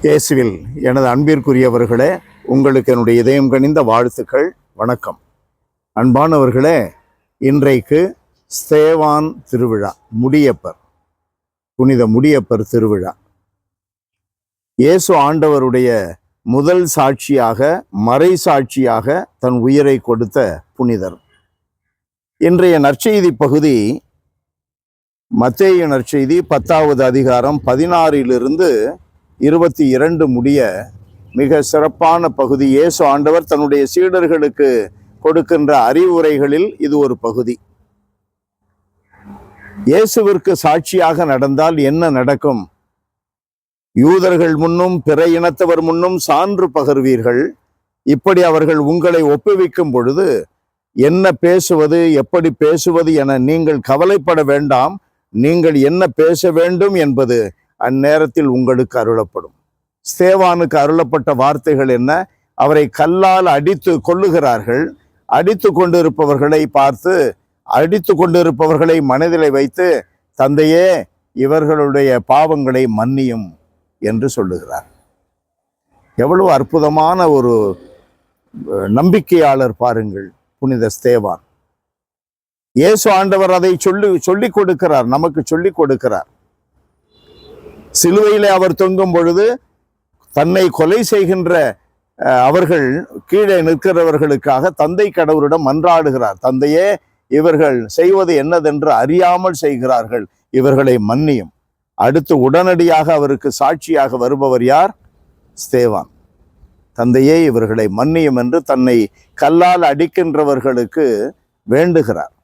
இயேசுவில் எனது அன்பிற்குரியவர்களே, உங்களுக்கு என்னுடைய இதயம் கனிந்த வாழ்த்துக்கள். வணக்கம். அன்பானவர்களே, இன்றைக்கு ஸ்தேவான் திருவிழா, முடியப்பர், புனித முடியப்பர் திருவிழா. இயேசு ஆண்டவருடைய முதல் சாட்சியாக, மறை சாட்சியாக தன் உயிரை கொடுத்த புனிதர். இன்றைய நற்செய்தி பகுதி மத்தேயு நற்செய்தி 10வது அதிகாரம் 16 22 முடிய மிக சிறப்பான பகுதி. இயேசு ஆண்டவர் தன்னுடைய சீடர்களுக்கு கொடுக்கின்ற அறிவுரைகளில் இது ஒரு பகுதி. இயேசுவிற்கு சாட்சியாக நடந்தால் என்ன நடக்கும்? யூதர்கள் முன்னும் பிற இனத்தவர் முன்னும் சான்று பகர்வீர்கள். இப்படி அவர்கள் உங்களை ஒப்புவிக்கும் பொழுது என்ன பேசுவது, எப்படி பேசுவது என நீங்கள் கவலைப்பட வேண்டாம். நீங்கள் என்ன பேச வேண்டும் என்பது அந்நேரத்தில் உங்களுக்கு அருளப்படும். ஸ்தேவானுக்கு அருளப்பட்ட வார்த்தைகள் என்ன? அவரை கல்லால் அடித்து கொல்லுகிறார்கள். அடித்து கொண்டிருப்பவர்களை பார்த்து, அடித்து கொண்டிருப்பவர்களை மனதிலே வைத்து, தந்தையே, இவர்களுடைய பாவங்களை மன்னியும் என்று சொல்லுகிறார். எவ்வளவு அற்புதமான ஒரு நம்பிக்கையாளர் பாருங்கள் புனித ஸ்தேவான். இயேசு ஆண்டவர் அதை சொல்லிக் கொடுக்கிறார், நமக்கு சொல்லிக் கொடுக்கிறார். சிலுவையிலே அவர் தொங்கும் பொழுது தன்னை கொலை செய்கின்ற அவர்கள் கீழே நிற்கிறவர்களுக்காக தந்தை கடவுளிடம் மன்றாடுகிறார். தந்தையே, இவர்கள் செய்வது என்னதென்று அறியாமல் செய்கிறார்கள், இவர்களை மன்னியும். அடுத்து உடனடியாக அவருக்கு சாட்சியாக வருபவர் யார்? ஸ்தேவான். தந்தையே, இவர்களை மன்னியும் என்று தன்னை கல்லால் அடிக்கின்றவர்களுக்கு வேண்டுகிறார்.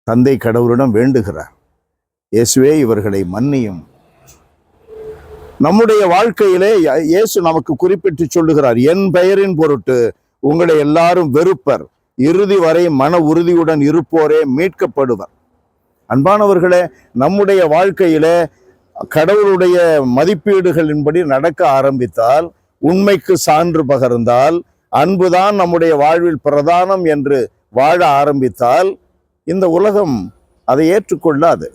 தந்தை கடவுளிடம் வேண்டுகிறார், இயேசுவே, இவர்களை மன்னியும். நம்முடைய வாழ்க்கையிலே இயேசு நமக்கு குறிப்பிட்டு சொல்லுகிறார், என் பெயரின் பொருட்டு உங்களை எல்லாரும் வெறுப்பர், இறுதி வரை மன உறுதியுடன் இருப்போரே மீட்கப்படுவர். அன்பானவர்களே, நம்முடைய வாழ்க்கையிலே கடவுளுடைய மதிப்பீடுகளின்படி நடக்க ஆரம்பித்தால், உண்மைக்கு சான்று பகர்ந்தால், அன்புதான் நம்முடைய வாழ்வில் பிரதானம் என்று வாழ ஆரம்பித்தால், இந்த உலகம் அதை ஏற்றுக்கொள்ளாது.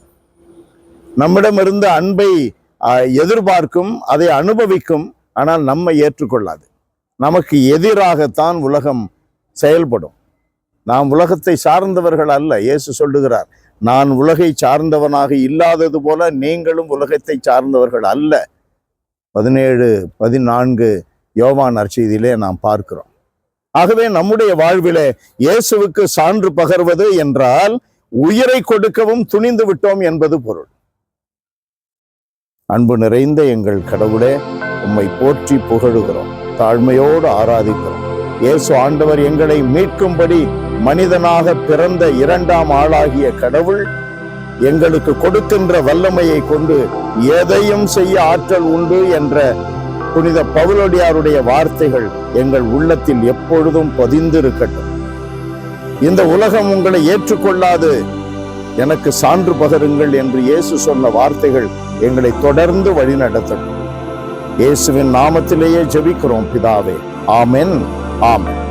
நம்மிடமிருந்து அன்பை எதிர்பார்க்கும், அதை அனுபவிக்கும், ஆனால் நம்மை ஏற்றுக்கொள்ளாது. நமக்கு எதிராகத்தான் உலகம் செயல்படும். நாம் உலகத்தை சார்ந்தவர்கள் அல்ல. இயேசு சொல்லுகிறார், நான் உலகை சார்ந்தவனாக இல்லாதது போல நீங்களும் உலகத்தை சார்ந்தவர்கள் அல்ல. 17-14 யோவான் நற்செய்தியிலே நாம் பார்க்கிறோம். ஆகவே நம்முடைய வாழ்விலே இயேசுவுக்கு சான்று பகர்வது என்றால் உயிரை கொடுக்கவும் துணிந்து விட்டோம் என்பது பொருள். அன்பு நிறைந்த எங்கள் கடவுளே, உம்மை போற்றி புகழுகிறோம், தாழ்மையோடு ஆராதிக்கிறோம். இயேசு ஆண்டவர் எங்களை மீட்கும்படி மனிதனாக பிறந்த 2ஆம் ஆளாகிய கடவுள் எங்களுக்கு கொடுக்கின்ற வல்லமையை கொண்டு எதையும் செய்ய ஆற்றல் உண்டு என்ற புனித பவுலடியாருடைய வார்த்தைகள் எங்கள் உள்ளத்தில் எப்பொழுதும் பதிந்திருக்கட்டும். இந்த உலகம் உங்களை ஏற்றுக்கொள்ளாது, எனக்கு சான்று பகருங்கள் என்று இயேசு சொன்ன வார்த்தைகள் எங்களை தொடர்ந்து வழிநடத்தட்டும். இயேசுவின் நாமத்திலேயே ஜெபிக்கிறோம் பிதாவே. ஆமென், ஆமென்.